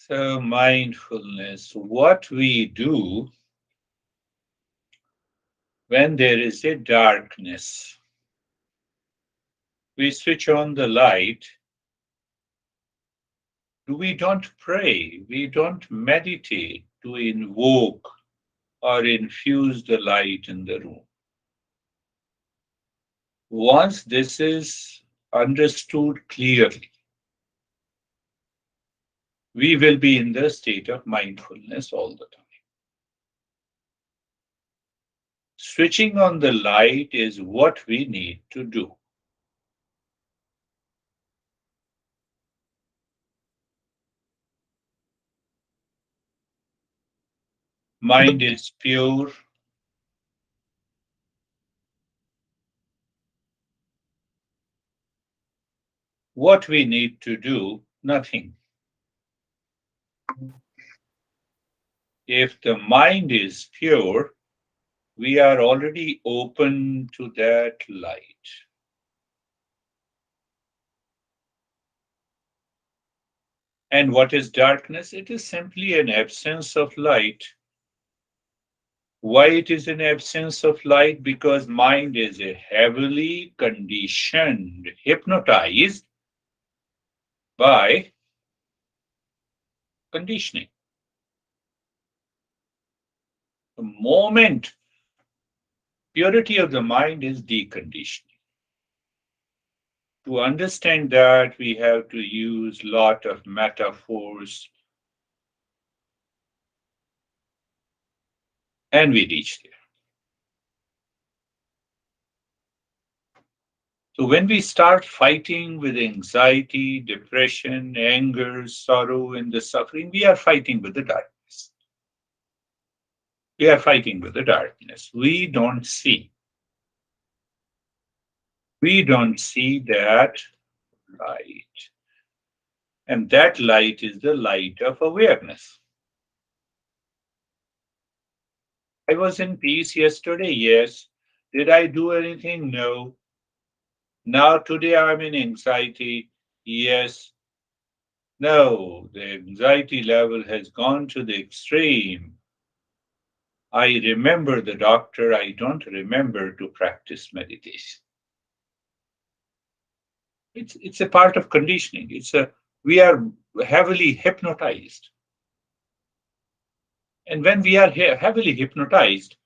So, mindfulness, what we do when there is a darkness, we switch on the light. We don't pray, we don't meditate to invoke or infuse the light in the room. Once this is understood clearly, we will be in the state of mindfulness all the time. Switching on the light is what we need to do. Mind is pure. What we need to do, nothing. If the mind is pure, we are already open to that light. And what is darkness? It is simply an absence of light. Why it is an absence of light? Because mind is a heavily conditioned, hypnotized by conditioning. The moment purity of the mind is deconditioning. To understand that, we have to use lot of metaphors, and we reach there. So when we start fighting with anxiety, depression, anger, sorrow, and the suffering, we are fighting with the darkness. We are fighting with the darkness. We don't see. We don't see that light. And that light is the light of awareness. I was in peace yesterday, yes. Did I do anything? No. Now today I'm in anxiety, yes. No, the anxiety level has gone to the extreme. I remember the doctor, I don't remember to practice meditation. It's a part of conditioning. We are heavily hypnotized. And when we are heavily hypnotized,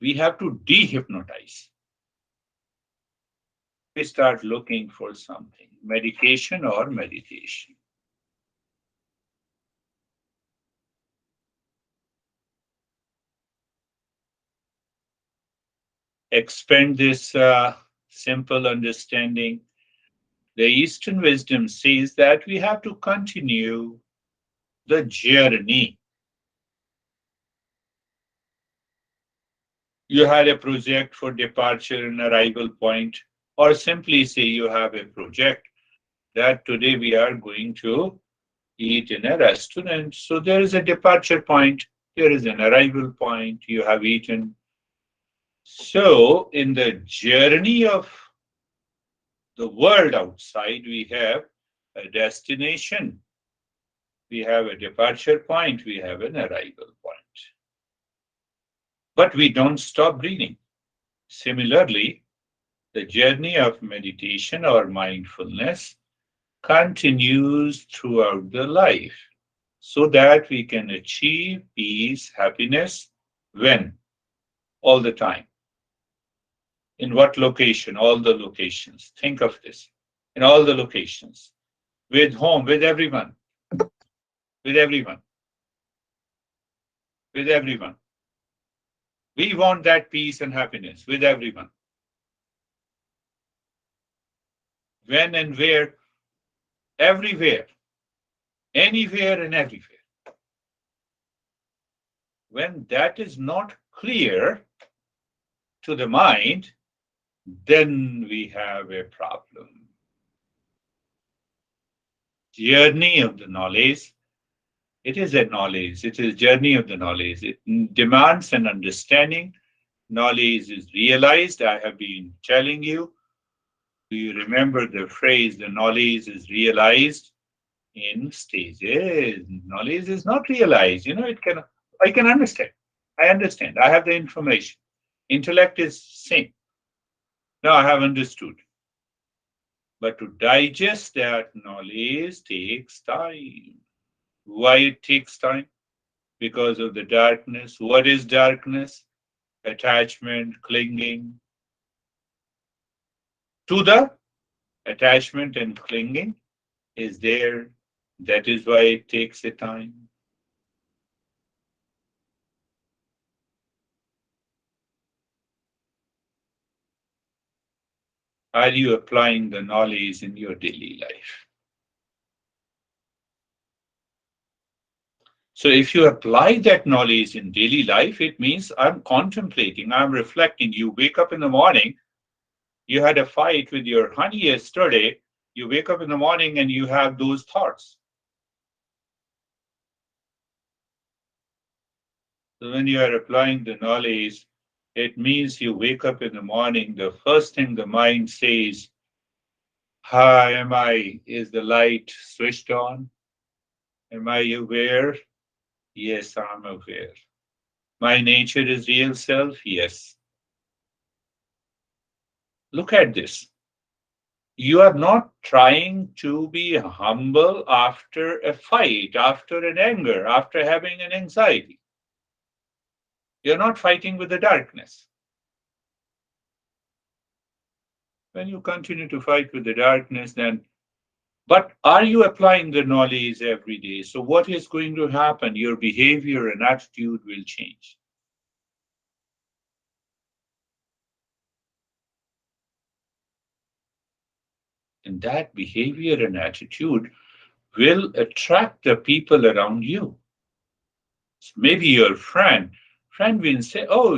we have to dehypnotize. We start looking for something, medication or meditation. Expand this simple understanding. The Eastern wisdom says that we have to continue the journey. You had a project for departure and arrival point, or simply say you have a project that today we are going to eat in a restaurant. So there is a departure point, there is an arrival point, you have eaten. So in the journey of the world outside, we have a destination, we have a departure point, we have an arrival point. But we don't stop breathing. Similarly, the journey of meditation or mindfulness continues throughout the life so that we can achieve peace, happiness. When? All the time. In what location? All the locations. Think of this. In all the locations. With whom? With everyone. With everyone. With everyone. We want that peace and happiness with everyone. When and where? Everywhere. Anywhere and everywhere. When that is not clear to the mind, then we have a problem. Journey of the knowledge. It is a knowledge. It is journey of the knowledge. It demands an understanding. Knowledge is realized. I have been telling you. Do you remember the phrase, the knowledge is realized? in stages. Knowledge is not realized. I can understand. I understand. I have the information. Intellect is same. Now I have understood. But to digest that knowledge takes time. Why it takes time? Because of the darkness. What is darkness? Attachment, clinging to the attachment and clinging is there. That is why it takes a time. Are you applying the knowledge in your daily life? So if you apply that knowledge in daily life, it means I'm contemplating, I'm reflecting. You wake up in the morning, you had a fight with your honey yesterday, you wake up in the morning and you have those thoughts. So when you are applying the knowledge, it means you wake up in the morning, the first thing the mind says, hi, am I, is the light switched on? Am I aware? Yes, I'm aware. My nature is real self? Yes. Look at this. You are not trying to be humble after a fight, after an anger, after having an anxiety. You're not fighting with the darkness. When you continue to fight with the darkness, then, but are you applying the knowledge every day? So, what is going to happen? Your behavior and attitude will change. And that behavior and attitude will attract the people around you. Maybe your friend will say, "Oh,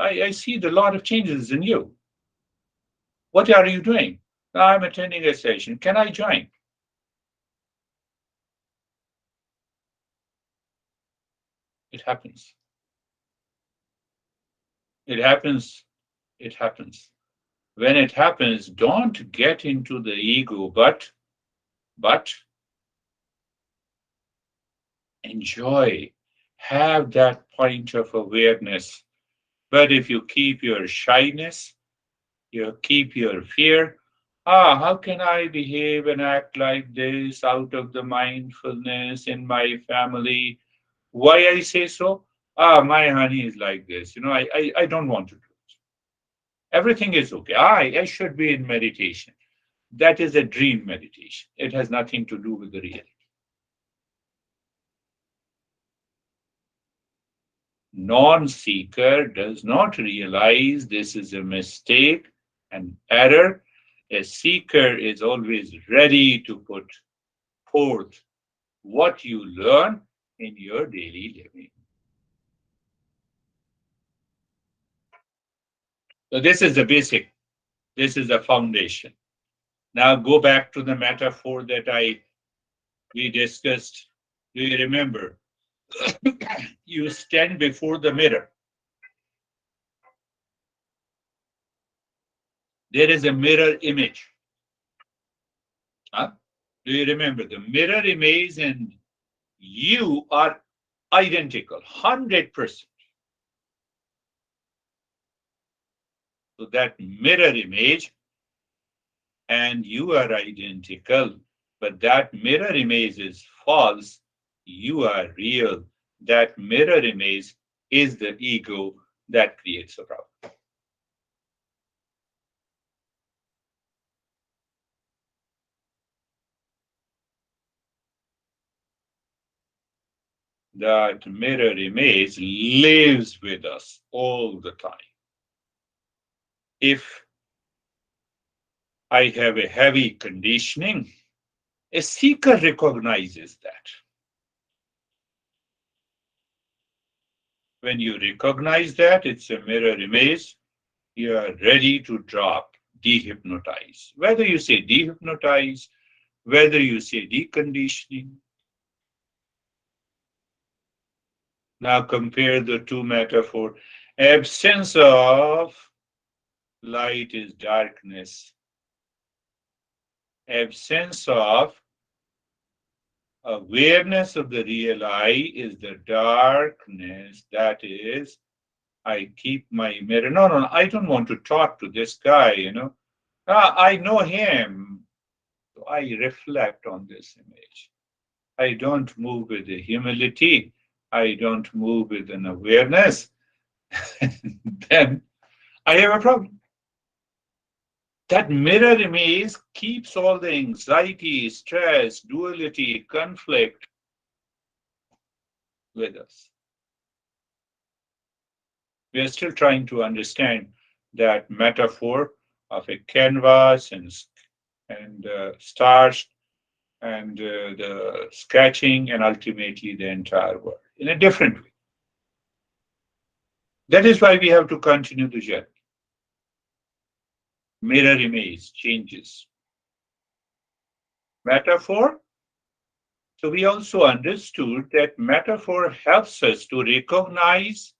I see a lot of changes in you. What are you doing?" "I'm attending a session. Can I join?" It happens. It happens. It happens. When it happens, don't get into the ego, but enjoy. Have that point of awareness. But if you keep your shyness, you keep your fear. How can I behave and act like this out of the mindfulness in my family? Why I say so? My honey is like this. I don't want to do it. Everything is okay. I should be in meditation. That is a dream meditation. It has nothing to do with the reality. Non-seeker does not realize this is a mistake, an error. A seeker is always ready to put forth what you learn in your daily living. So this is the basic, this is the foundation. Now go back to the metaphor that I we discussed. Do you remember? You stand before the mirror. There is a mirror image. Huh? Do you remember? The mirror image and you are identical, 100%. So that mirror image and you are identical, but that mirror image is false. You are real. That mirror image is the ego that creates a problem. That mirror image lives with us all the time. If I have a heavy conditioning, a seeker recognizes that. When you recognize that it's a mirror image, you are ready to drop, dehypnotize. Whether you say dehypnotize, whether you say deconditioning. Now compare the two metaphors. Absence of light is darkness. Absence of Awareness of the real I is the darkness that is, I keep my mirror. No, no, I don't want to talk to this guy. I know him. So I reflect on this image. I don't move with the humility. I don't move with an awareness. Then I have a problem. That mirror image keeps all the anxiety, stress, duality, conflict with us. We are still trying to understand that metaphor of a canvas and stars and the sketching and ultimately the entire world in a different way. That is why we have to continue the journey. Mirror image changes. Metaphor. So we also understood that metaphor helps us to recognize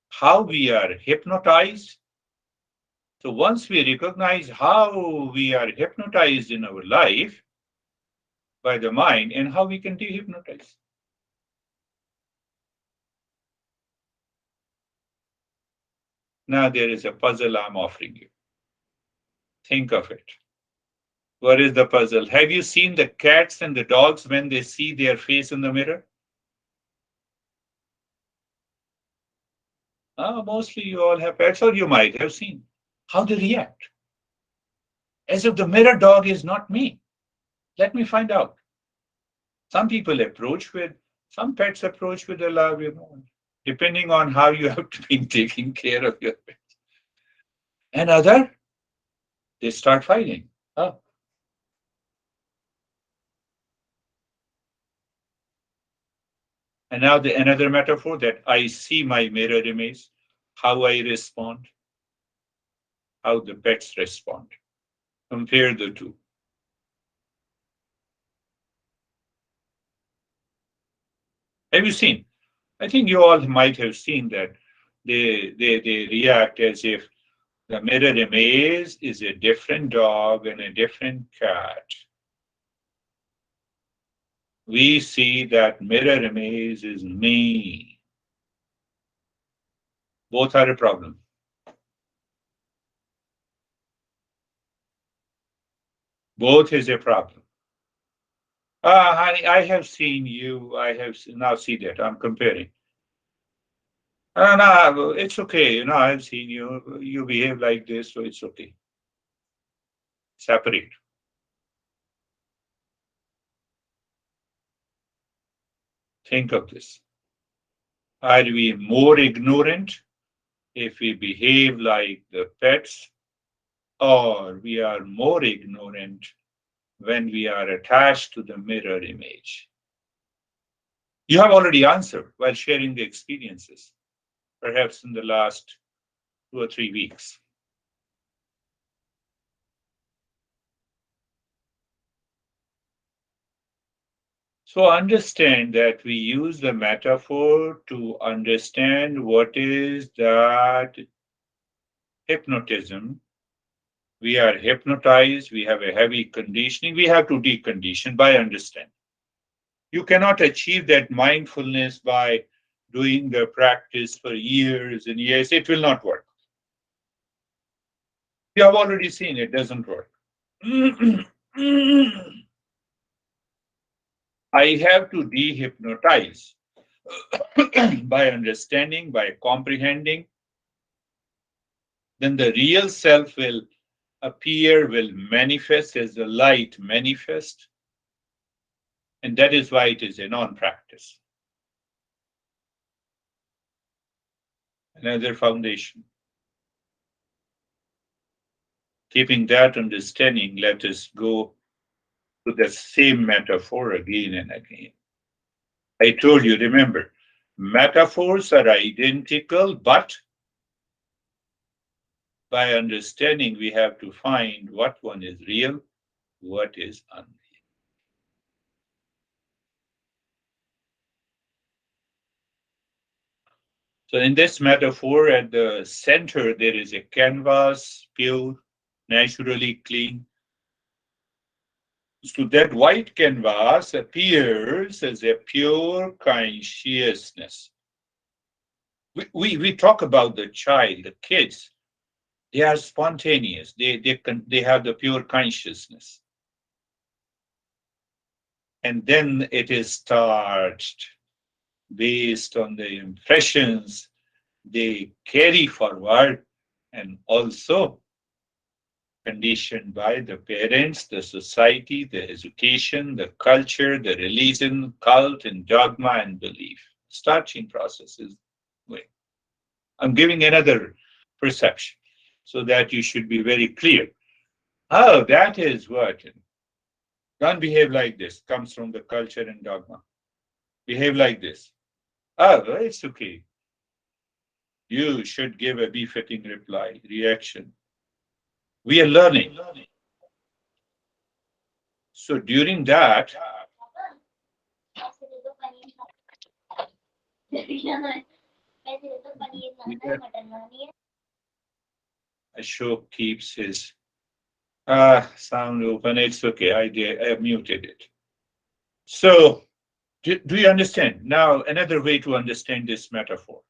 how we are hypnotized. So once we recognize how we are hypnotized in our life by the mind and how we can dehypnotize. Now there is a puzzle I'm offering you. Think of it. What is the puzzle? Have you seen the cats and the dogs when they see their face in the mirror? Mostly you all have pets, or you might have seen how they react. As if the mirror dog is not me. Let me find out. Some people approach with, some pets approach with a love, depending on how you have been taking care of your pet. And other, they start fighting. Oh. And now another metaphor that I see my mirror image, how I respond, how the pets respond. Compare the two. Have you seen? I think you all might have seen that they react as if the mirror image is a different dog and a different cat. We see that mirror image is me. Both are a problem. Both is a problem. Honey, I have seen you. Now see that I'm comparing. No, it's okay. I've seen you. You behave like this, so it's okay. Separate. Think of this. Are we more ignorant if we behave like the pets, or we are more ignorant when we are attached to the mirror image? You have already answered while sharing the experiences, perhaps in the last 2 or 3 weeks. So understand that we use the metaphor to understand what is that hypnotism. We are hypnotized, we have a heavy conditioning, we have to decondition by understanding. You cannot achieve that mindfulness by doing the practice for years and years. It will not work. You have already seen it doesn't work. I have to dehypnotize by understanding, by comprehending. Then the real self will appear, will manifest as the light manifest. And that is why it is a non practice. Another foundation. Keeping that understanding, let us go to the same metaphor again and again. I told you, remember, metaphors are identical, but by understanding, we have to find what one is real, what is unreal. So, in this metaphor, at the center, there is a canvas, pure, naturally clean. So that white canvas appears as a pure consciousness. We talk about the child, the kids. They are spontaneous. They have the pure consciousness, and then it is starched based on the impressions they carry forward, and also conditioned by the parents, the society, the education, the culture, the religion, cult, and dogma and belief. Starching process is going. I'm giving another perception so that you should be very clear. Oh, that is what. Don't behave like this. Comes from the culture and dogma. Behave like this. Oh, it's okay. You should give a befitting reply, reaction. We are learning. So during that, Ashok keeps his sound open. It's okay. I muted it. So, do you understand? Now, another way to understand this metaphor.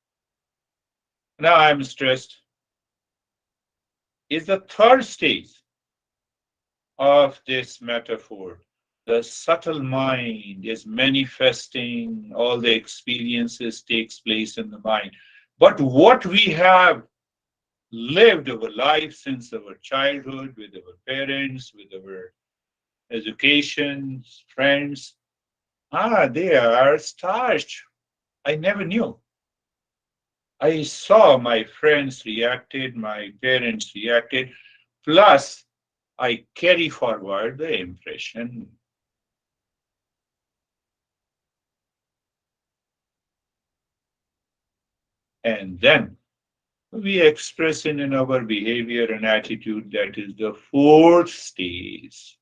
Now I'm stressed. Is the third stage of this metaphor. The subtle mind is manifesting, all the experiences takes place in the mind. But what we have lived our life since our childhood with our parents, with our education, friends, they are starched. I never knew. I saw my friends reacted, my parents reacted, plus I carry forward the impression. And then we express it in our behavior and attitude. That is the fourth stage.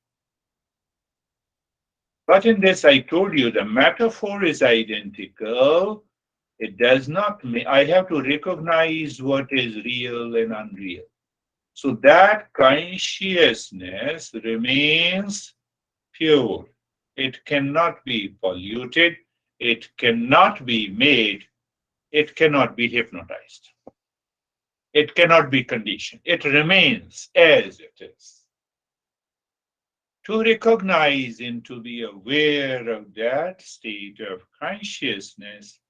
But in this, I told you the metaphor is identical. It does not mean I have to recognize what is real and unreal. So that consciousness remains pure. It cannot be polluted. It cannot be made. It cannot be hypnotized. It cannot be conditioned. It remains as it is. To recognize and to be aware of that state of consciousness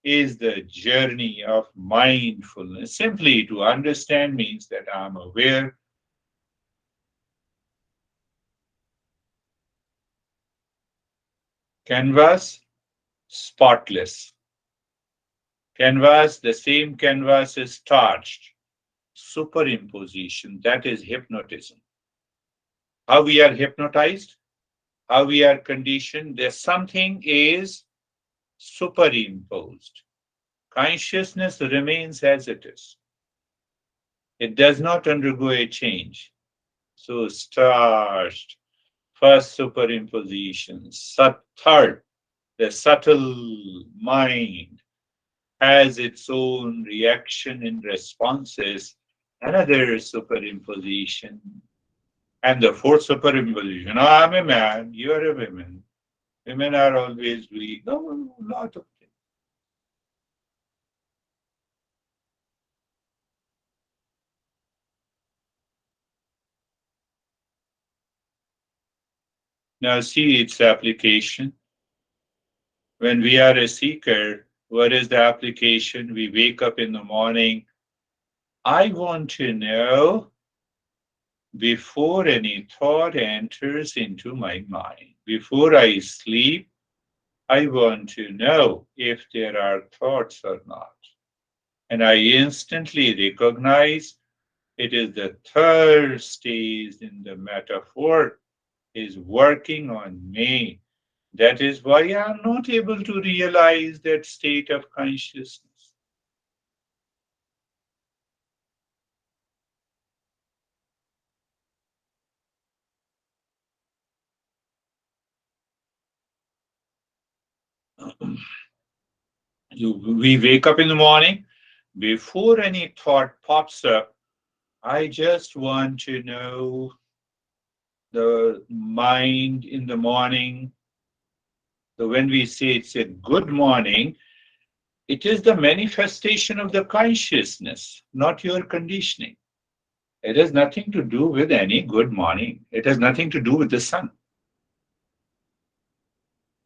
is the journey of mindfulness. Simply to understand means that I'm aware. Canvas, spotless. Canvas, the same canvas is starched. Superimposition, that is hypnotism. How we are hypnotized, how we are conditioned, there's something is superimposed. Consciousness remains as it is. It does not undergo a change. So starched, first superimposition, third, the subtle mind has its own reaction and responses, another superimposition. And the fourth superimposition, oh, I'm a man, you're a woman. Women are always weak. No, lot of things. Now see its application. When we are a seeker, what is the application? We wake up in the morning. I want to know before any thought enters into my mind. Before I sleep, I want to know if there are thoughts or not. And I instantly recognize it is the third stage in the metaphor is working on me. That is why I am not able to realize that state of consciousness. We wake up in the morning, before any thought pops up, I just want to know the mind in the morning. So when we say it's a good morning, it is the manifestation of the consciousness, not your conditioning. It has nothing to do with any good morning. It has nothing to do with the sun.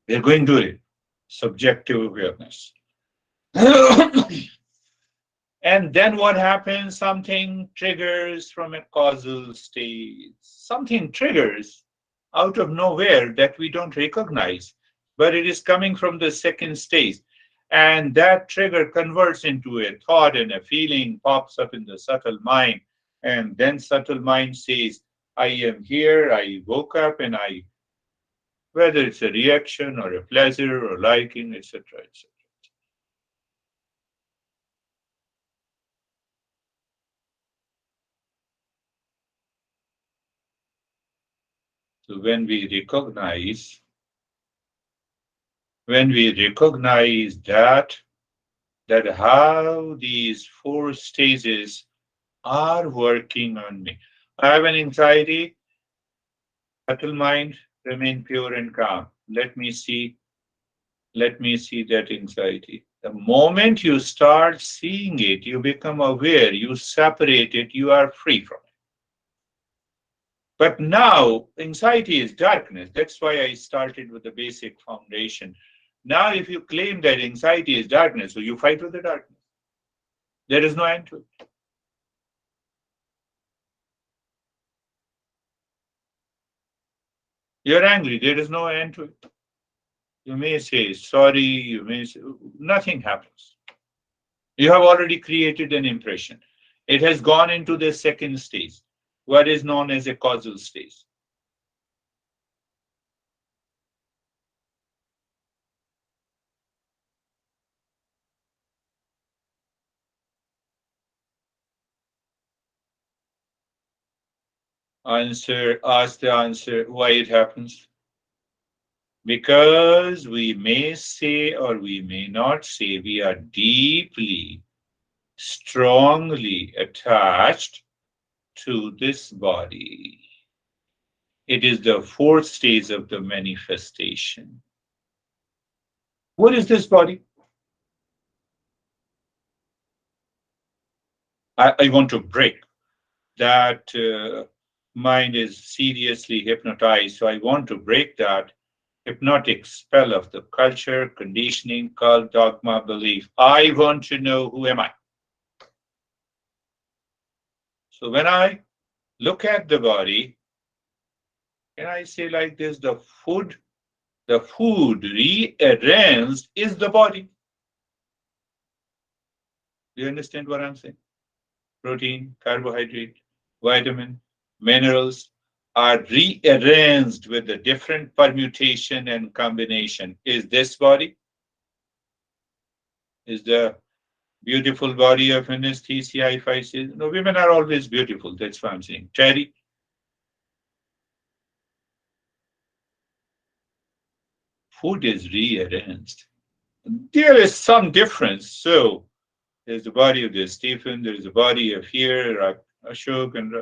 We're going to it. Subjective awareness. And then what happens? Something triggers from a causal state. Something triggers out of nowhere that we don't recognize, but it is coming from the second stage. And that trigger converts into a thought and a feeling, pops up in the subtle mind. And then subtle mind says, I am here, I woke up, and I, whether it's a reaction or a pleasure or liking, etc., etc. So when we recognize that how these four stages are working on me. I have an anxiety, subtle mind, remain pure and calm. Let me see that anxiety. The moment you start seeing it, you become aware, you separate it, you are free from it. But now, anxiety is darkness. That's why I started with the basic foundation. Now, if you claim that anxiety is darkness, so you fight with the darkness. There is no end to it. You're angry, there is no end to it. You may say sorry, you may say, nothing happens. You have already created an impression. It has gone into the second stage, what is known as a causal stage. Ask the answer why it happens. Because we may say or we may not say we are deeply, strongly attached to this body. It is the fourth stage of the manifestation. What is this body? I want to break that mind is seriously hypnotized. So I want to break that hypnotic spell of the culture, conditioning, cult, dogma, belief. I want to know who am I. So when I look at the body, can I say like this, the food rearranged is the body. Do you understand what I'm saying? Protein, carbohydrate, vitamin, minerals are rearranged with a different permutation and combination. Is this body? Is the beautiful body of anesthesia, if I say, no, women are always beautiful. That's what I'm saying. Terry, food is rearranged. There is some difference. So there's the body of the Stephen, there's the body of here, Ashok, and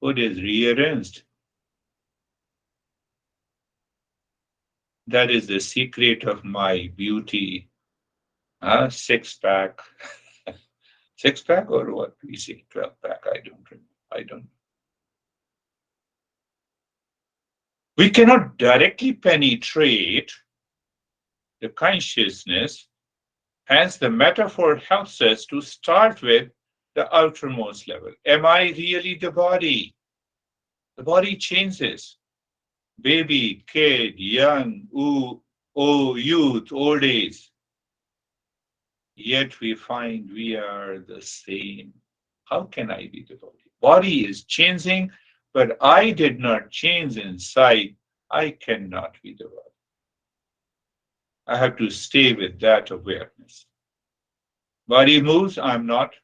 food is rearranged. That is the secret of my beauty. Six pack, six pack, or what we say, 12 pack. I don't remember. I don't. We cannot directly penetrate the consciousness. Hence, the metaphor helps us to start with the outermost level. Am I really the body? The body changes. Baby, kid, young, youth, old age. Yet we find we are the same. How can I be the body? Body is changing, but I did not change inside. I cannot be the body. I have to stay with that awareness. Body moves, I'm not.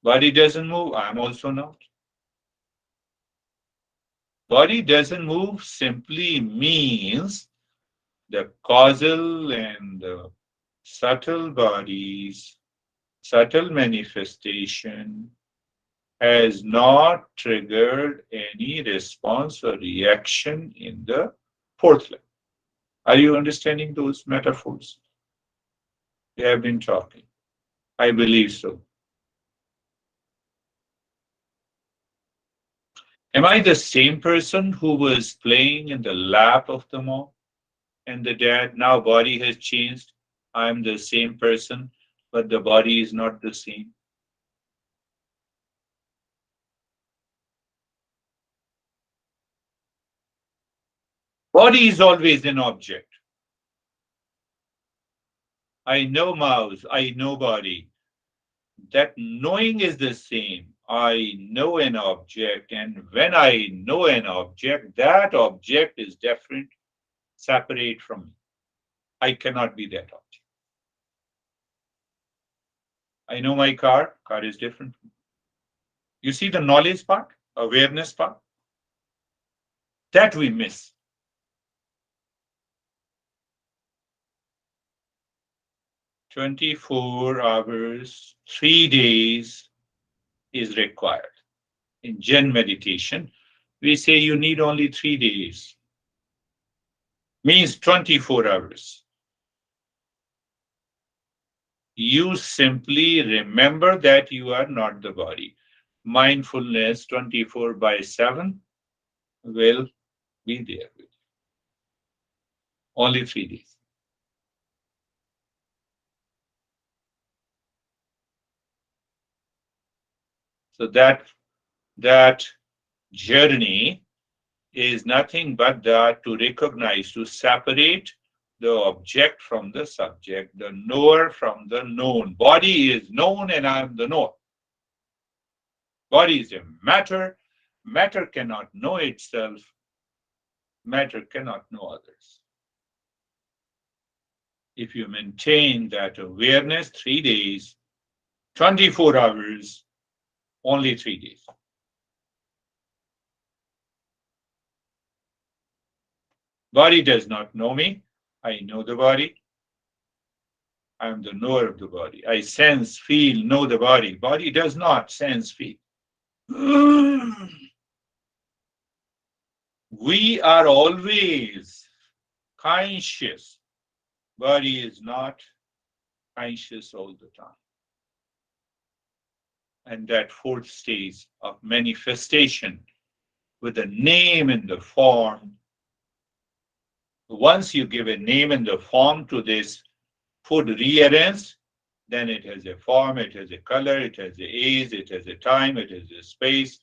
Body doesn't move, I'm also not. Body doesn't move simply means the causal and the subtle bodies subtle manifestation has not triggered any response or reaction in the fourth level. Are you understanding those metaphors? We have been talking. I believe so. Am I the same person who was playing in the lap of the mom and the dad? Now body has changed. I'm the same person, but the body is not the same. Body is always an object. I know mouse, I know body. That knowing is the same. I know an object, and when I know an object, that object is different, separate from me. I cannot be that object. I know my car is different. You see the knowledge part, awareness part, that we miss. 24 hours, 3 days is required. In Zen meditation, we say you need only 3 days, means 24 hours. You simply remember that you are not the body. Mindfulness 24 by 7 will be there with you. Only 3 days. So that journey is nothing but that to recognize, to separate the object from the subject, the knower from the known. Body is known and I am the knower. Body is a matter. Matter cannot know itself. Matter cannot know others. If you maintain that awareness 3 days, 24 hours, only 3 days. Body does not know me. I know the body. I am the knower of the body. I sense, feel, know the body. Body does not sense, feel. We are always conscious. Body is not conscious all the time. And that fourth stage of manifestation with a name and the form. Once you give a name and the form to this food rearrange, then it has a form, it has a color, it has a age, it has a time, it has a space,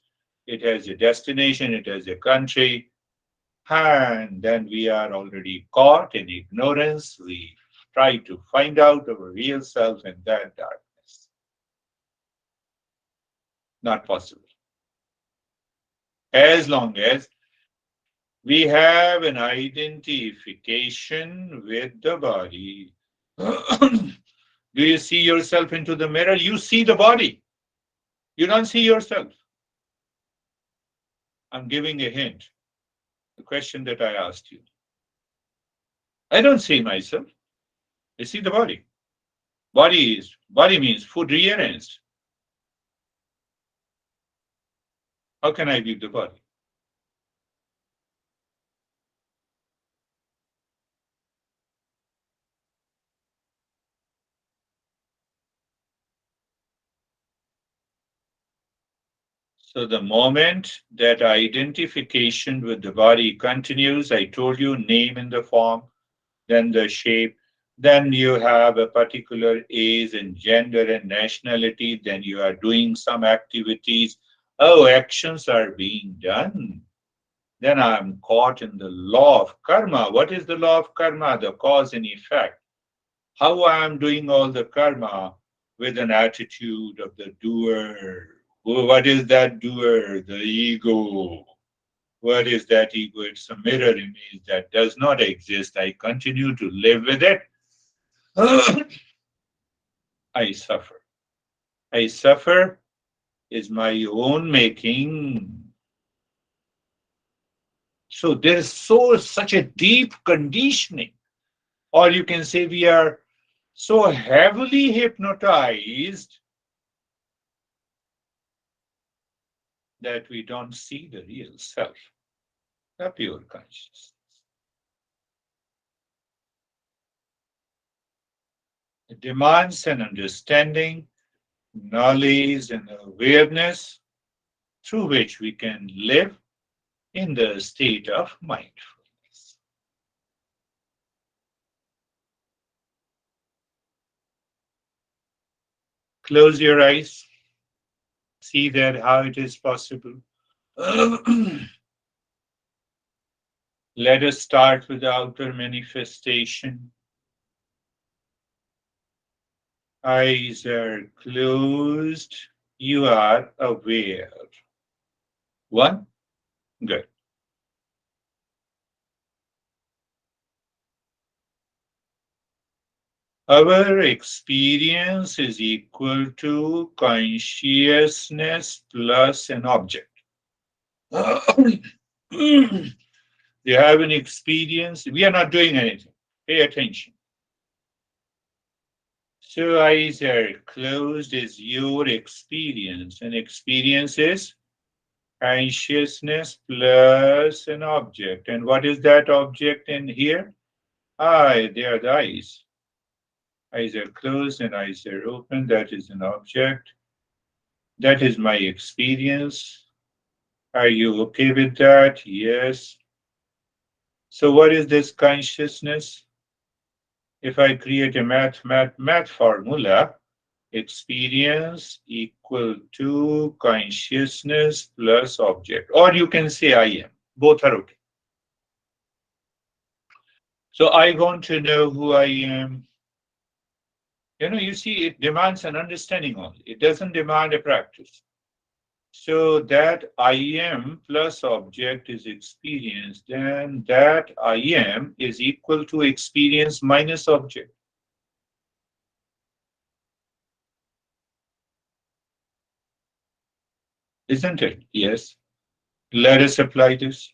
it has a destination, it has a country. And then we are already caught in ignorance. We try to find out our real self in that darkness. Not possible. As long as we have an identification with the body. Do you see yourself into the mirror? You see the body. You don't see yourself. I'm giving a hint. The question that I asked you. I don't see myself. I see the body. Body means food rearranged. How can I view the body? So the moment that identification with the body continues, I told you name in the form, then the shape, then you have a particular age and gender and nationality, then you are doing some activities. Oh, actions are being done. Then I am caught in the law of karma. What is the law of karma? The cause and effect. How I am doing all the karma with an attitude of the doer. What is that doer? The ego. What is that ego? It's a mirror image that does not exist. I continue to live with it. I suffer. I suffer is my own making. So there's such a deep conditioning. Or you can say we are So heavily hypnotized that we don't see the real self, the pure consciousness. It demands an understanding, knowledge, and awareness through which we can live in the state of mindfulness. Close your eyes, see that how it is possible. Let us start with the outer manifestation. Eyes are closed. You are aware. One, good. Our experience is equal to consciousness plus an object. You have an experience. We are not doing anything. Pay attention. So eyes are closed is your experience. And experience is consciousness plus an object. And what is that object in here? They are the eyes. Eyes are closed and eyes are open. That is an object. That is my experience. Are you okay with that? Yes. So what is this consciousness? If I create a math formula, experience equal to consciousness plus object. Or you can say I am. Both are okay. So I want to know who I am. You see, it demands an understanding only. It doesn't demand a practice. So that I am plus object is experience, then that I am is equal to experience minus object, isn't it? Yes. Let us apply this.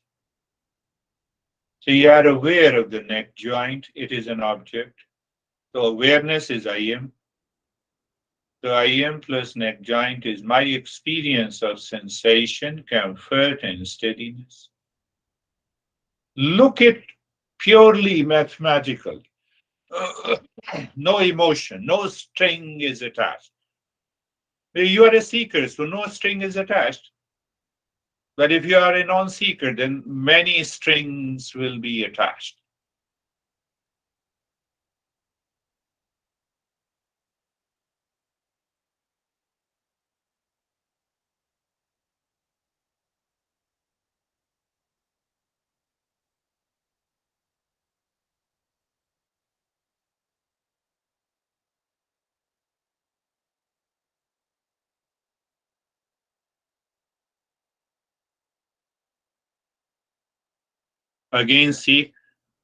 So you are aware of the neck joint, it is an object. So awareness is I am. So I am plus neck joint is my experience of sensation, comfort, and steadiness. Look at purely mathematical. No emotion, no string is attached. You are a seeker, so no string is attached. But if you are a non seeker, then many strings will be attached. Again, see,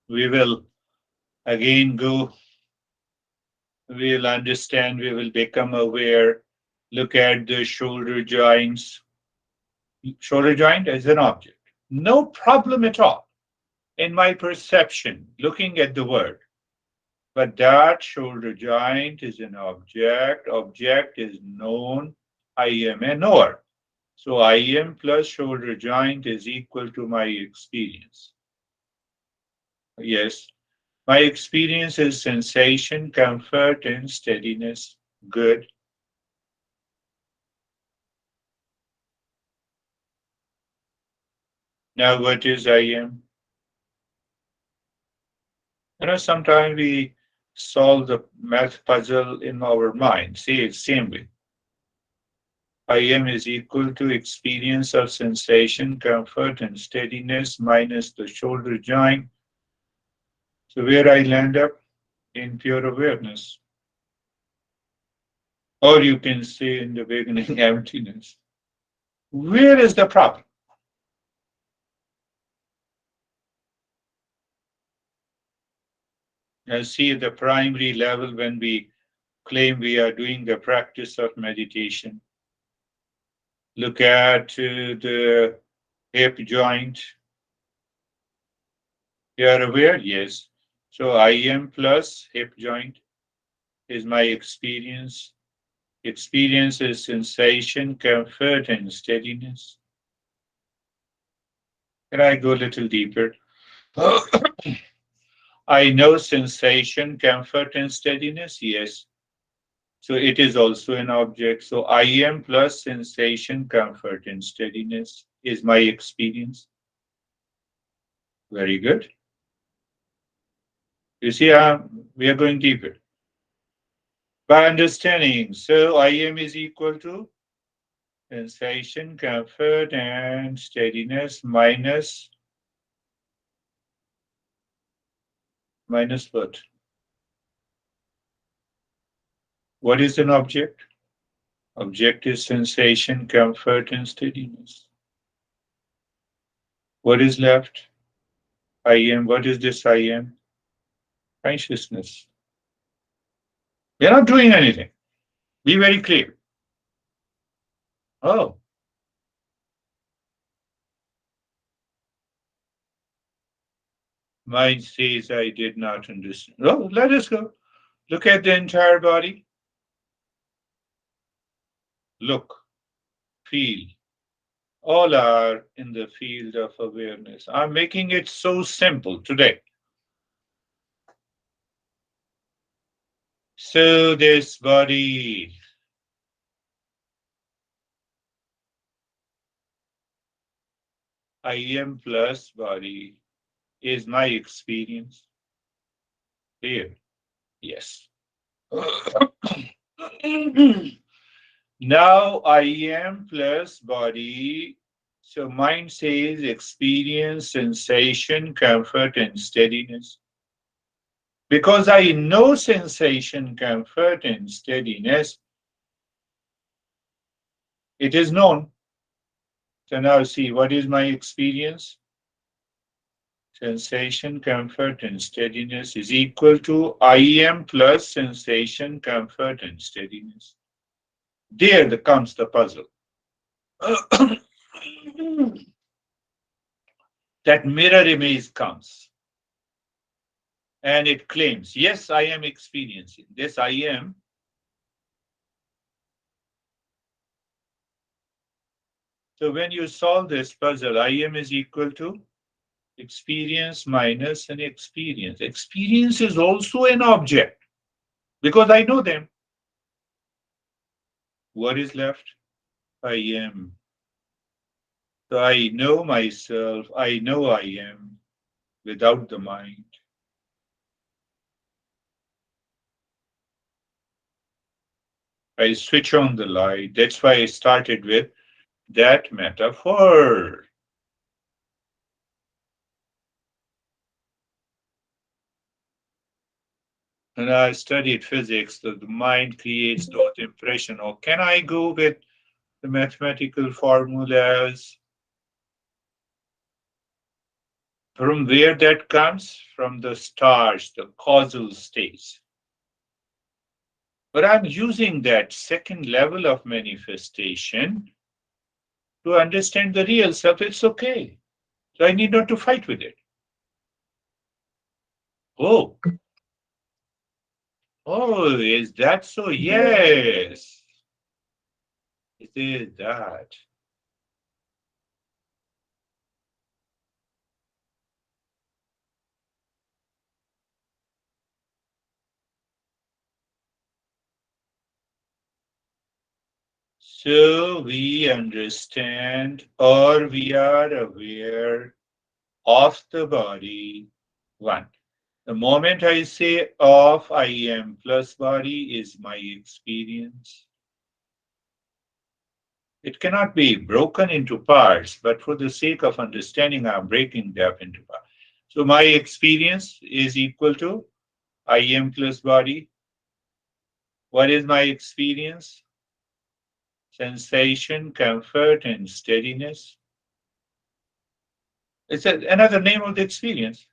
we will again go, we will understand, we will become aware. Look at the shoulder joints. Shoulder joint as an object. No problem at all in my perception, looking at the word. But that shoulder joint is an object. Object is known. I am a knower. So I am plus shoulder joint is equal to my experience. Yes. My experience is sensation, comfort, and steadiness. Good. Now what is I am? Sometimes we solve the math puzzle in our mind. See it same way. I am is equal to experience of sensation, comfort, and steadiness minus the shoulder joint. So where I land up in pure awareness. Or you can say in the beginning, emptiness. Where is the problem? Now see the primary level when we claim we are doing the practice of meditation. Look at the hip joint. You are aware? Yes. So I am plus hip joint. is my experience. Experience is sensation, comfort, and steadiness. Can I go a little deeper? I know sensation, comfort, and steadiness. Yes. So it is also an object. So I am plus sensation, comfort, and steadiness is my experience. Very good. You see, we are going deeper. By understanding, so I am is equal to sensation, comfort, and steadiness minus what? What is an object? Object is sensation, comfort, and steadiness. What is left? I am. What is this I am? Consciousness. We are not doing anything. Be very clear. Oh, mind says I did not understand. Oh, let us go. Look at the entire body. Look, feel. All are in the field of awareness. I'm making it so simple today. So, this body, I am plus body, is my experience here. Yes. Now I am plus body. So mind says experience, sensation, comfort, and steadiness. Because I know sensation, comfort, and steadiness, it is known. So now see, what is my experience? Sensation, comfort, and steadiness is equal to I am plus sensation, comfort, and steadiness. There comes the puzzle. That mirror image comes and it claims, yes, I am experiencing this. I am. So when you solve this puzzle, I am is equal to experience minus an experience. Experience is also an object because I know them. What is left? I am. So I know myself. I know I am without the mind. I switch on the light. That's why I started with that metaphor. And I studied physics, that the mind creates thought impression. Or can I go with the mathematical formulas? From where that comes? From the stars, the causal states. But I'm using that second level of manifestation to understand the real self. It's okay. So I need not to fight with it. Oh, oh, is that so? Yes, it is that. So we understand or we are aware of the body. One. The moment I say of I am plus body is my experience. It cannot be broken into parts, but for the sake of understanding, I'm breaking them into parts. So my experience is equal to I am plus body. What is my experience? Sensation, comfort, and steadiness. It's another name of the experience.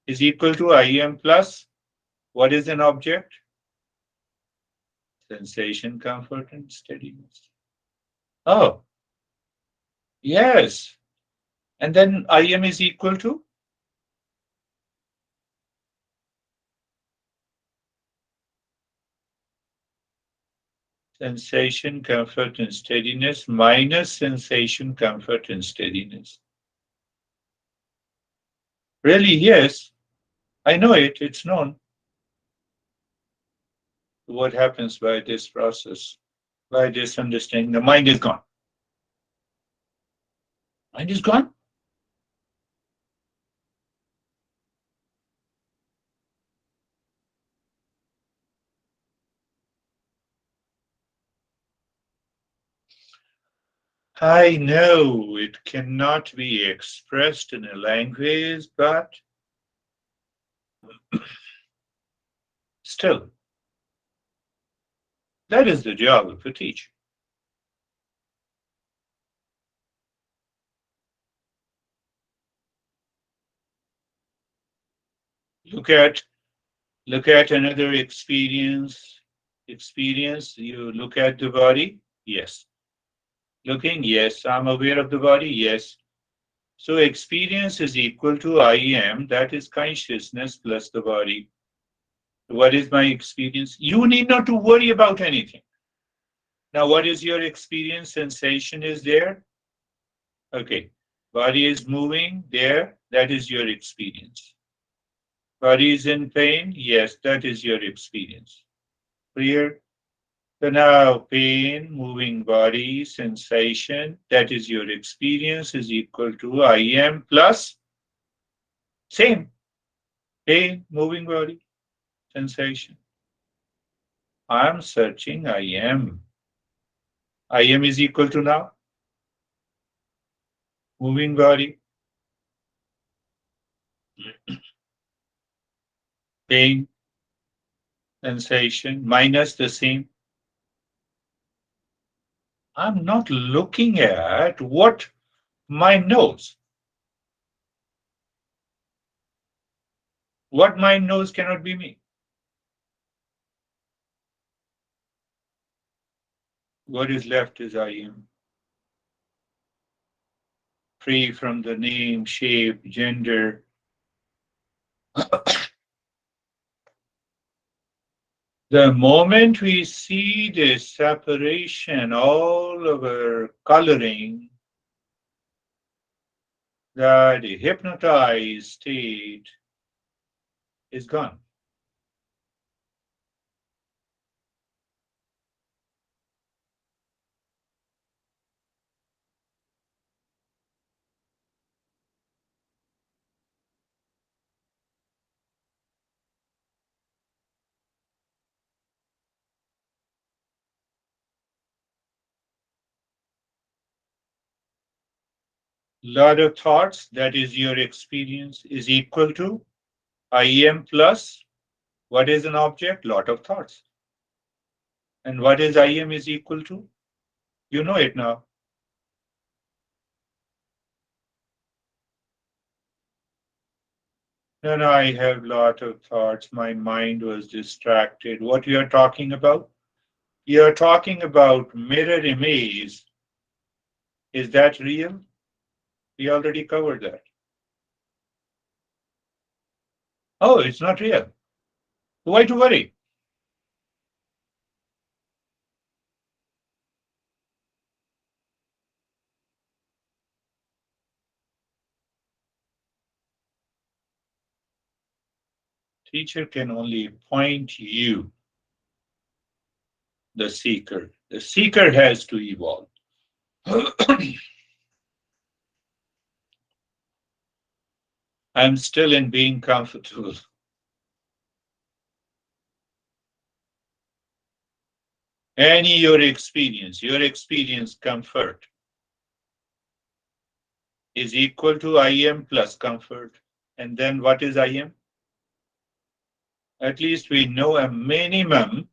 Is equal to I am plus what is an object? Sensation, comfort, and steadiness. Oh, yes. And then I am is equal to Sensation, comfort, and steadiness minus sensation, comfort, and steadiness. Really, yes, I know it, it's known. What happens by this process? By this understanding, the mind is gone. Mind is gone? I know it cannot be expressed in a language, but still, that is the job of a teacher. Look at look at another experience. You look at the body, yes. Looking, yes. I'm aware of the body, yes. So experience is equal to I am, that is consciousness plus the body. What is my experience? You need not to worry about anything. Now, what is your experience? Sensation is there. Okay. Body is moving there. That is your experience. Body is in pain. Yes, that is your experience. Clear? So now pain, moving body, sensation, that is your experience is equal to I am plus same. Pain, moving body, sensation. I am searching I am. I am is equal to now moving body, pain, sensation minus the same. I'm not looking at what mind knows. What mind knows cannot be me. What is left is I am. Free from the name, shape, gender. The moment we see this separation, all of our coloring, that hypnotized state is gone. Lot of thoughts, that is your experience, is equal to I am plus what is an object? Lot of thoughts. And what is I am is equal to? You know it now. No, no, I have lot of thoughts. My mind was distracted. What you are talking about? You are talking about mirror image. Is that real? We already covered that. Oh, it's not real. Why to worry? Teacher can only point you, the seeker. The seeker has to evolve. I'm still in being comfortable. Any your experience comfort is equal to I am plus comfort. And then what is I am? At least we know a minimum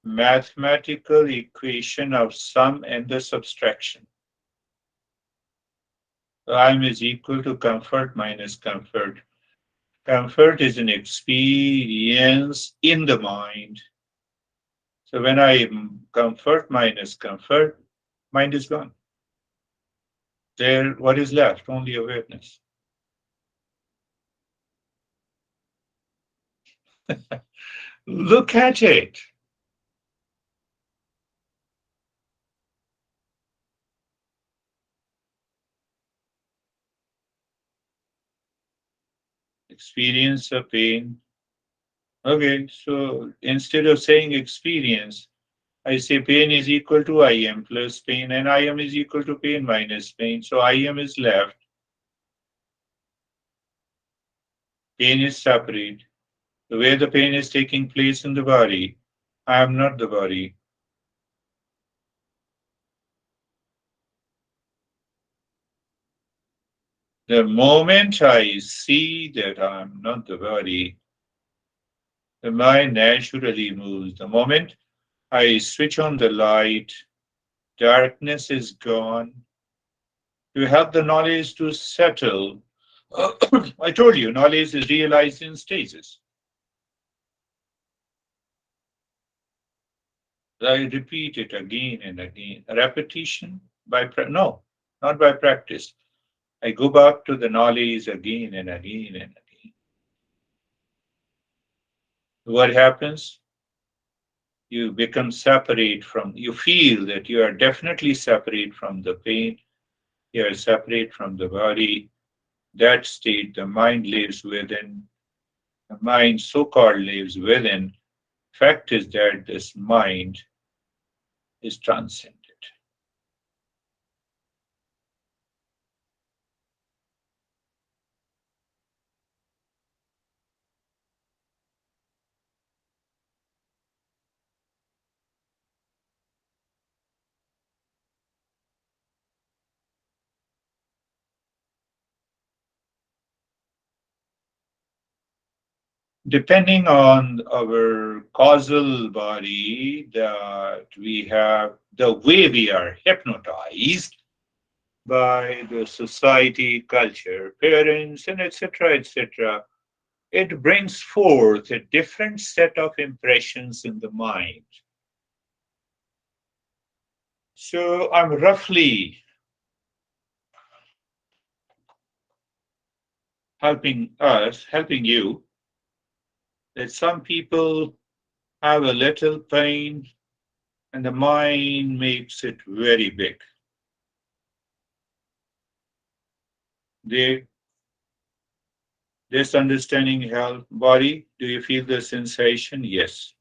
mathematical equation of sum and the subtraction. I am is equal to comfort minus comfort. Comfort is an experience in the mind. So when I comfort minus comfort, mind is gone. There, what is left? Only awareness. Look at it. Experience of pain. Okay, so instead of saying experience, I say pain is equal to IM plus pain, and IM is equal to pain minus pain. So IM is left, pain is separate. The way the pain is taking place in the body, I am not the body. The moment I see that I am not the body, the mind naturally moves. The moment I switch on the light, darkness is gone. You have the knowledge to settle. I told you, knowledge is realized in stages. I repeat it again and again. Repetition no, not by practice. I go back to the knowledge again and again and again. What happens? You become separate from, you feel that you are definitely separate from the pain, you are separate from the body. That state, the mind lives within, the mind so called lives within. Fact is that this mind is transcendent. Depending on our causal body, that we have the way we are hypnotized by the society, culture, parents, and etc., it brings forth a different set of impressions in the mind. So I'm roughly helping you, that some people have a little pain and the mind makes it very big. They, this understanding help body. Do you feel the sensation? Yes.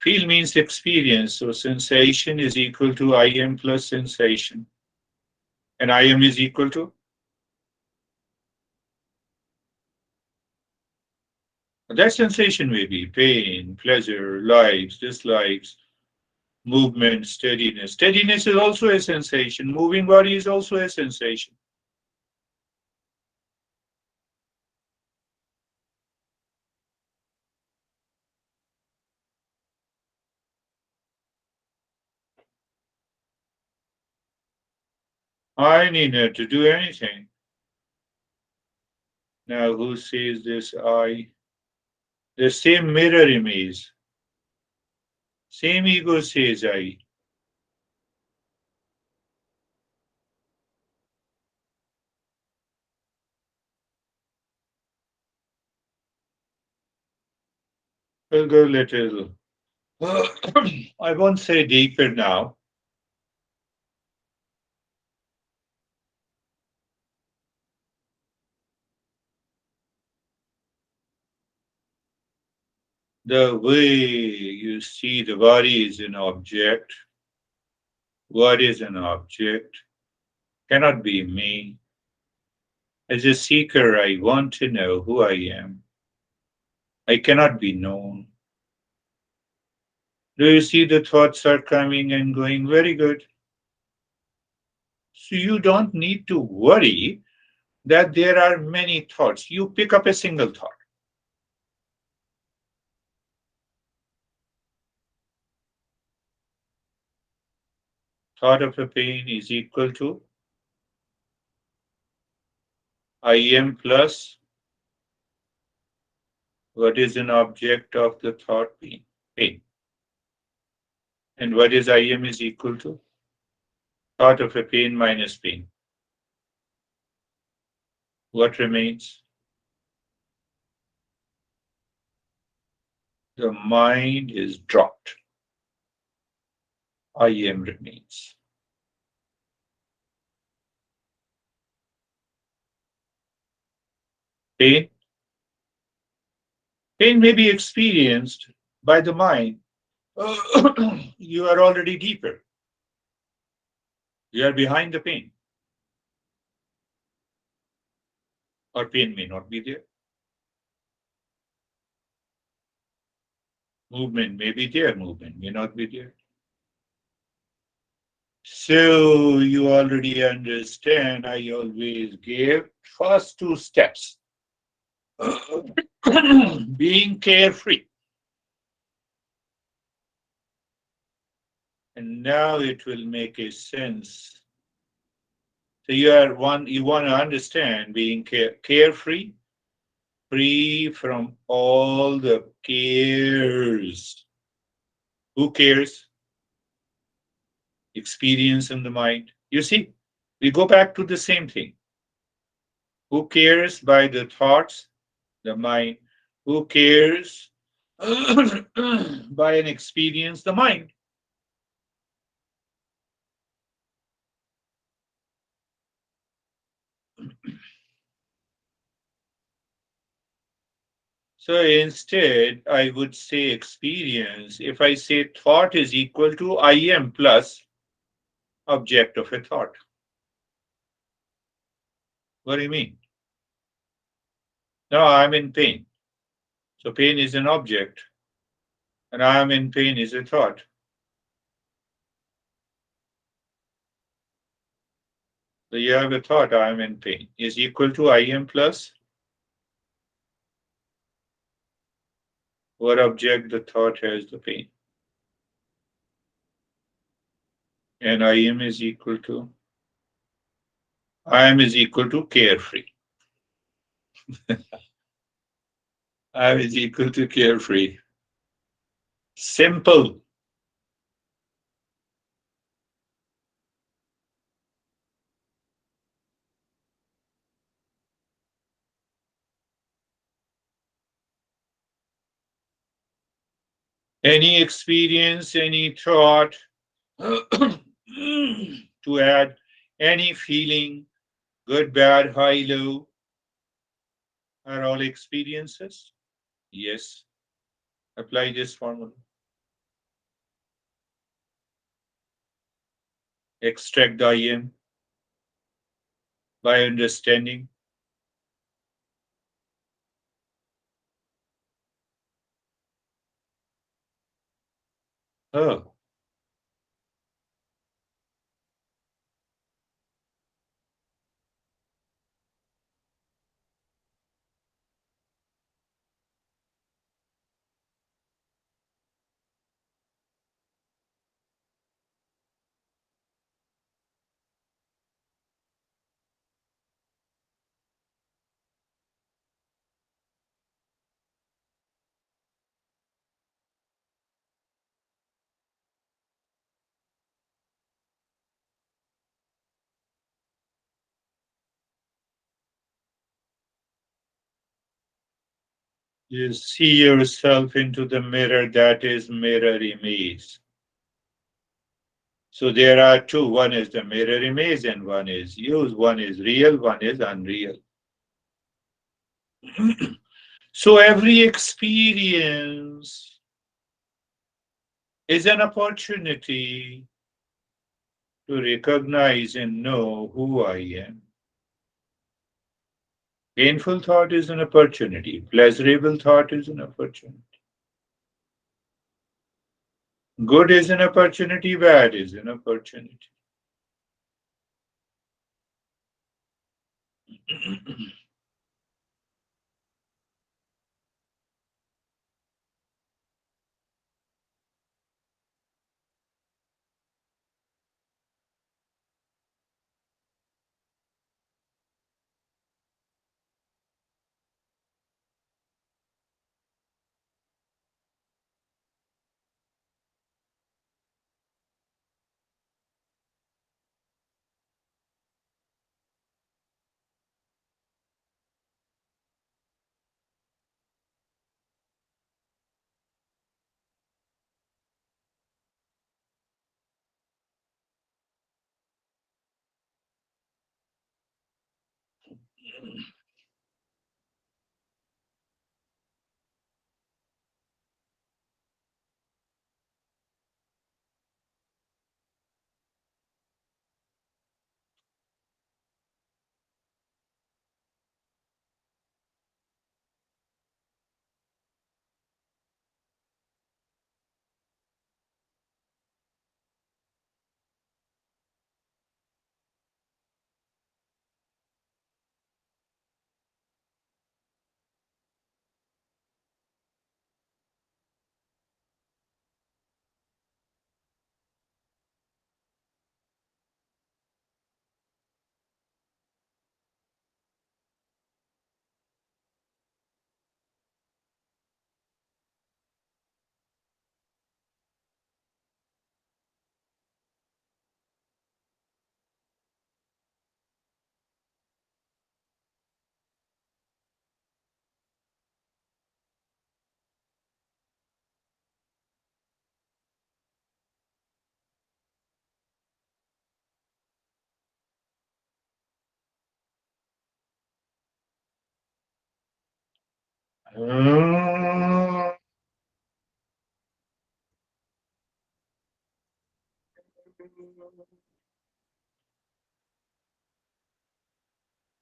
Feel means experience. So sensation is equal to IM plus sensation. And IM is equal to, that sensation may be pain, pleasure, likes, dislikes, movement, steadiness. Steadiness is also a sensation. Moving body is also a sensation. I need not to do anything. Now, who says this? I. The same mirror image, same ego says I. We'll go a little. I won't say deeper now. The way you see the body is an object. What is an object? Cannot be me. As a seeker, I want to know who I am. I cannot be known. Do you see the thoughts are coming and going? Very good. So you don't need to worry that there are many thoughts. You pick up a single thought. Thought of a pain is equal to IM plus what is an object of the thought pain. Pain. And what is IM is equal to? Thought of a pain minus pain. What remains? The mind is dropped. IM remains. Pain, pain may be experienced by the mind. You are already deeper. You are behind the pain, or pain may not be there. Movement may be there, movement may not be there. So you already understand. I always gave first two steps. Being carefree. And now it will make a sense. So you want to understand being carefree, free from all the cares. Who cares? Experience in the mind. You see, we go back to the same thing. Who cares by the thoughts? The mind. Who cares by an experience? The mind. So instead, I would say experience. If I say thought is equal to I am plus object of a thought. What do you mean? No, I'm in pain. So pain is an object, and I am in pain is a thought. So you have a thought, I am in pain, is equal to I am plus what object the thought has the pain. And I am is equal to I am is equal to carefree. I am is equal to carefree. Simple. Any experience, any thought, to add any feeling, good, bad, high, low, are all experiences? Yes. Apply this formula. Extract the I am by understanding. Oh, you see yourself into the mirror, that is mirror image. So there are two. One is the mirror image, and one is used. One is real, one is unreal. So every experience is an opportunity to recognize and know who I am. Painful thought is an opportunity. Pleasurable thought is an opportunity. Good is an opportunity. Bad is an opportunity.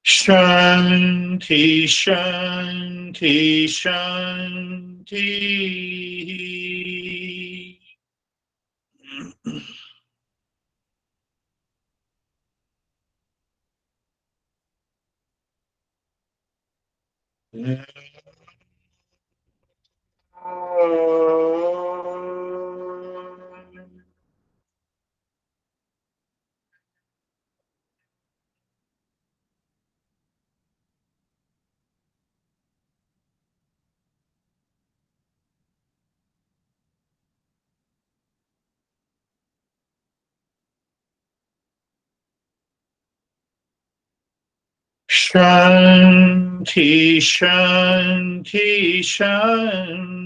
Shanti, Shanti, Shanti. Shanti, Shanti, Shanti.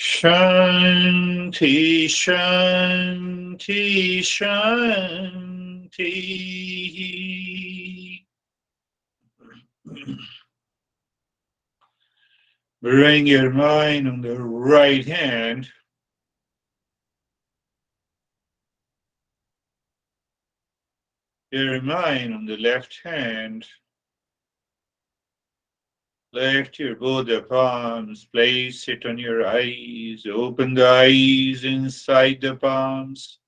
Shanti, Shanti, Shanti. Bring your mind on the right hand. Your mind on the left hand. Lift your both the palms, place it on your eyes, open the eyes inside the palms.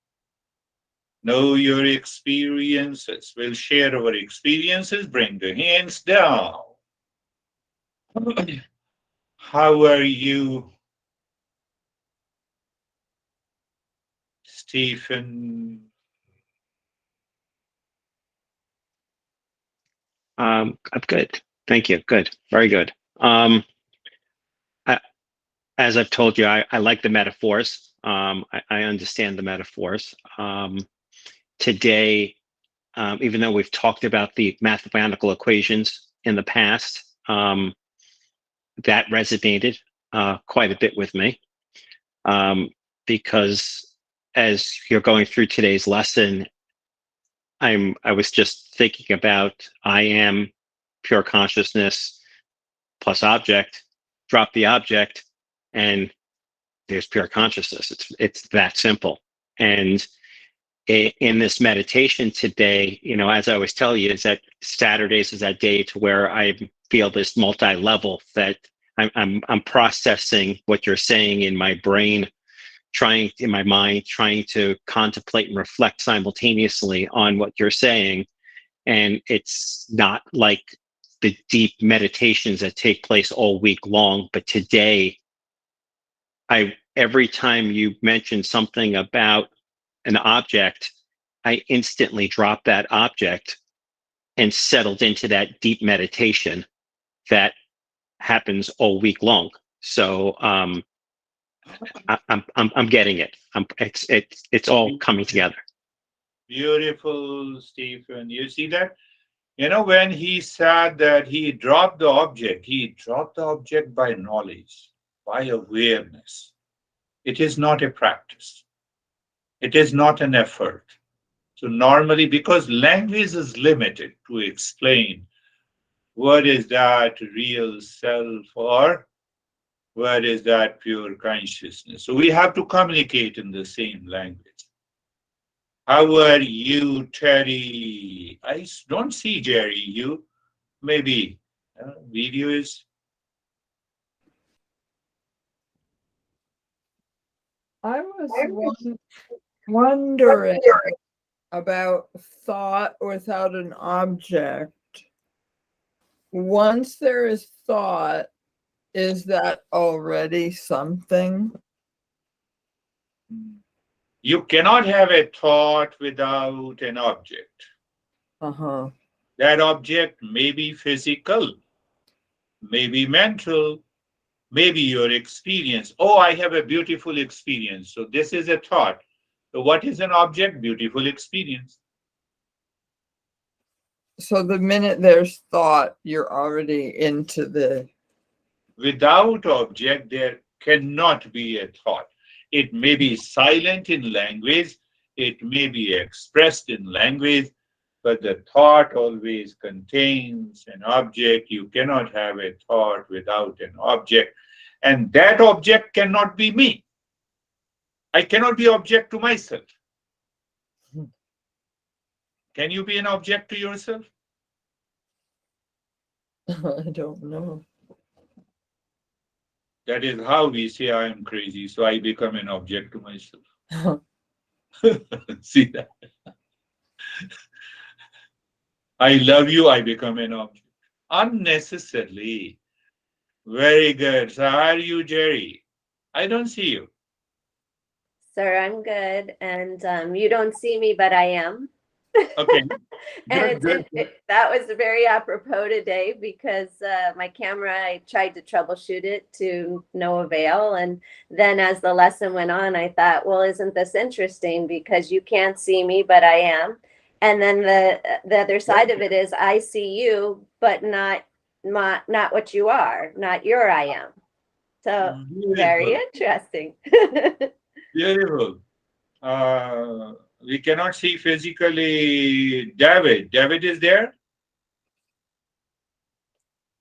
Know your experiences. We'll share our experiences. Bring the hands down. How are you, Stephen? I'm good. Thank you. Good. Very good. I, as I've told you, I like the metaphors. I understand the metaphors. Today, even though we've talked about the mathematical equations in the past, that resonated quite a bit with me because as you're going through today's lesson, I was just thinking about I am pure consciousness plus object, drop the object, and there's pure consciousness. It's that simple. And in this meditation today, as I always tell you, is that Saturdays is that day to where I feel this multi-level that I'm processing what you're saying in my brain, in my mind, trying to contemplate and reflect simultaneously on what you're saying. And it's not like the deep meditations that take place all week long, but today, every time you mention something about an object, I instantly dropped that object and settled into that deep meditation that happens all week long. So I'm getting it. It's all coming together. Beautiful, Stephen. You see that? When he said that he dropped the object by knowledge, by awareness. It is not a practice. It is not an effort. So normally, because language is limited to explain what is that real self or what is that pure consciousness. So we have to communicate in the same language. How are you, Terry? Don't see Jerry. You maybe video is. I was wondering about thought without an object. Once there is thought, is that already something? You cannot have a thought without an object. Uh-huh. That object may be physical, may be mental, maybe your experience. Oh, I have a beautiful experience. So this is a thought. So what is an object? Beautiful experience. So the minute there's thought, you're already into the Without object, there cannot be a thought. It may be silent in language, it may be expressed in language, but the thought always contains an object. You cannot have a thought without an object. And that object cannot be me. I cannot be object to myself. Can you be an object to yourself? I don't know. That is how we say I am crazy, so I become an object to myself. See that? I love you, I become an object. Unnecessarily. Very good. So how are you, Jerry? I don't see you. Sir, I'm good. And you don't see me, but I am. Okay. And Good, good. that was very apropos today because my camera, I tried to troubleshoot it to no avail. And then as the lesson went on, I thought, well, isn't this interesting? Because you can't see me, but I am. And then the other side of it is I see you, but not what you are, not your I am. So very interesting. Beautiful. We cannot see physically David. David is there?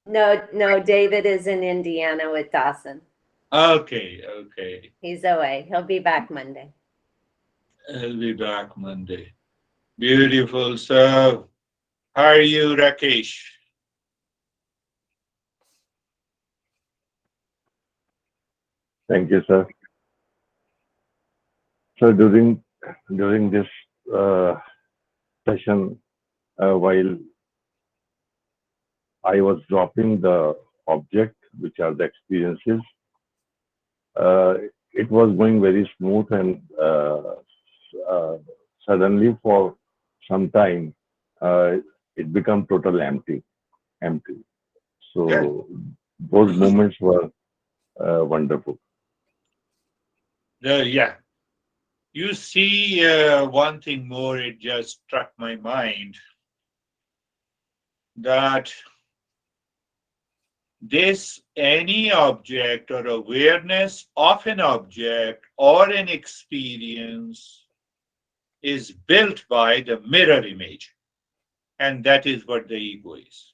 No, David is in Indiana with Dawson. Okay, okay. He's away. He'll be back Monday. He'll be back Monday. Beautiful. So, how are you, Rakesh? Thank you, sir. So during this session, while I was dropping the object, which are the experiences, it was going very smooth, and suddenly for some time, it became total empty. Yeah. So those moments were wonderful. Yeah. You see, one thing more, it just struck my mind that any object or awareness of an object or an experience is built by the mirror image. And that is what the ego is.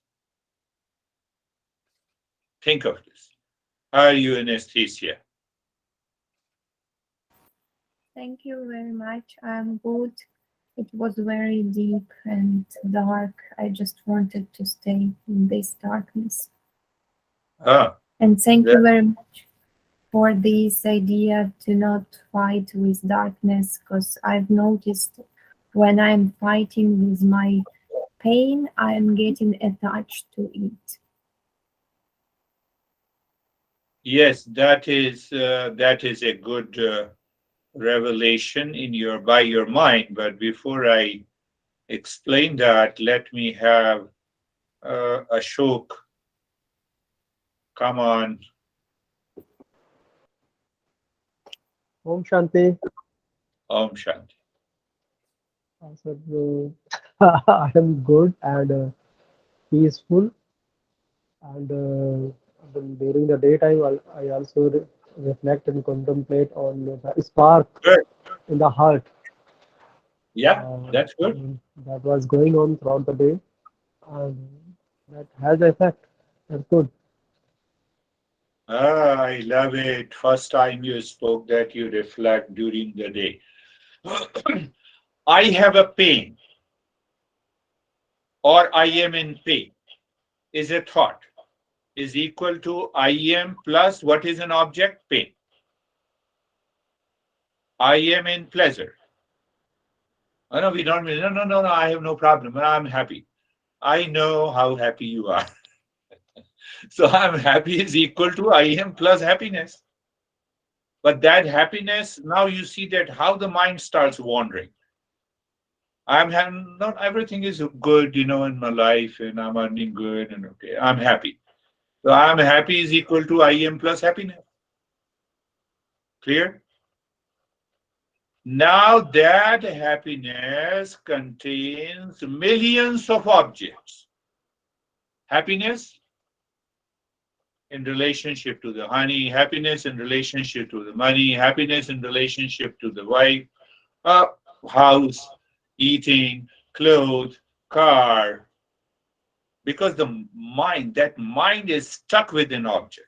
Think of this. Are you anesthesia? Thank you very much. I'm good. It was very deep and dark. I just wanted to stay in this darkness. And thank you very much for this idea to not fight with darkness, because I've noticed when I'm fighting with my pain, I'm getting attached to it. Yes, that is a good revelation by your mind. But before I explain that, let me have Ashok come on. Om Shanti. Om Shanti. So, I am good and peaceful, and during the daytime, I also reflect and contemplate on the spark Good. in the heart. Yeah, that's good. That was going on throughout the day, and that has effect. That's good. I love it. First time you spoke that you reflect during the day. I have a pain, or I am in pain, is a thought, is equal to I am plus what is an object? Pain. I am in pleasure. Oh, no, we don't. No, I have no problem. I'm happy. I know how happy you are. So I'm happy is equal to I am plus happiness. But that happiness, now you see that how the mind starts wandering. I'm having, not everything is good, in my life, and I'm earning good and okay. I'm happy. So I'm happy is equal to I am plus happiness. Clear? Now that happiness contains millions of objects. Happiness in relationship to the honey, happiness in relationship to the money, happiness in relationship to the wife, uh, house, eating, clothes, car. Because that mind is stuck with an object.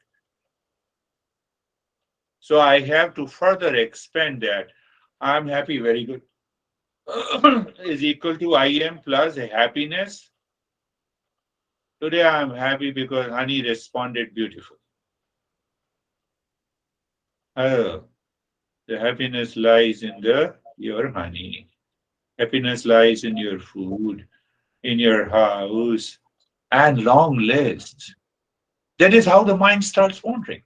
So I have to further expand that. I'm happy, very good. Is equal to I am plus happiness. Today I'm happy because honey responded beautifully. Oh, the happiness lies in your honey. Happiness lies in your food, in your house, and long list. That is how the mind starts wandering.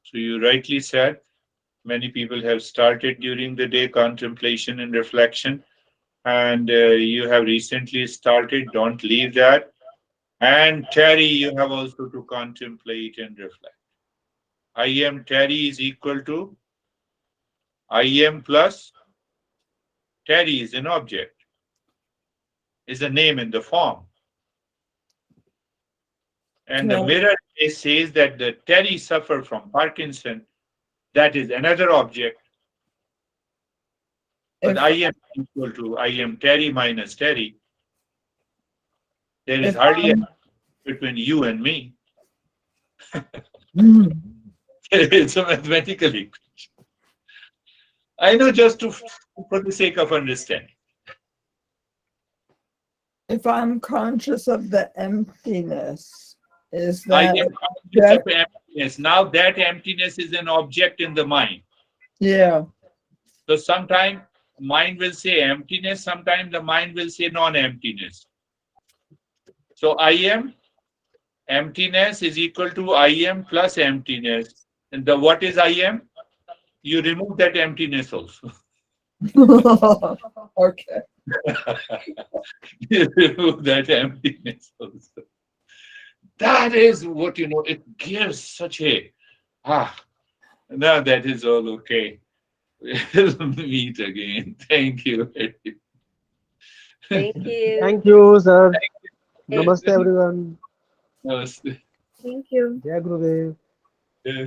So you rightly said, many people have started during the day contemplation and reflection, and you have recently started. Don't leave that. And Terry, you have also to contemplate and reflect. I am Terry is equal to I am plus Terry is an object, is a name in the form. And the Okay. mirror says that the Terry suffered from Parkinson. That is another object. But If I am equal to I am Terry minus Terry. There is if hardly a I'm between you and me. Hmm. It's a mathematical equation. I know, just for the sake of understanding. if I'm conscious of the emptiness, is I that am conscious of emptiness. Now that emptiness is an object in the mind. yeah. So sometimes mind will say emptiness, sometimes the mind will say non-emptiness. So I am emptiness is equal to I am plus emptiness. And what is I am? You remove that emptiness also. Okay. You remove that emptiness also. That is what it gives such a now that is all okay. We'll meet again. Thank you. Thank you. Thank you, sir. Hey, Namaste, everyone. Namaste. Thank you. Jai Gurudev. Yeah.